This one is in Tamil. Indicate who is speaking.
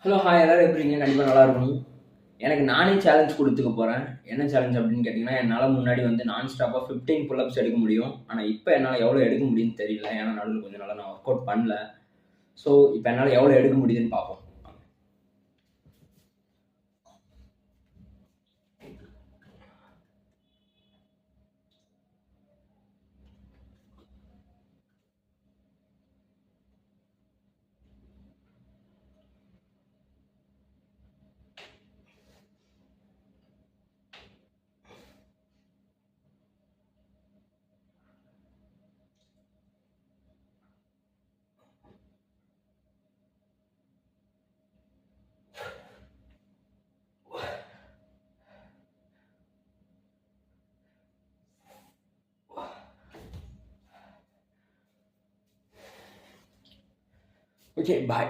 Speaker 1: ஹலோ ஹாய் எல்லாரும் எப்படி இருக்கீங்க? கண்டிப்பாக நல்லா இருக்கணும். எனக்கு நானே சேலஞ்ச் கொடுத்துக்க போகிறேன். என்ன சேலஞ்ச் அப்படின்னு கேட்டிங்கன்னா, என்னால் முன்னாடி நான் ஸ்டாப்பாக 15 புல்லப்ஸ் எடுக்க முடியும். ஆனால் இப்போ என்னால் எவ்வளோ எடுக்க முடியும்னு தெரியல. ஏன்னா நடுவில் கொஞ்சம் நாளாக நான் ஒர்க் அவுட் பண்ணல. ஸோ இப்போ என்னால் எவ்வளோ எடுக்க முடியுதுன்னு பார்ப்போம். Okay bye.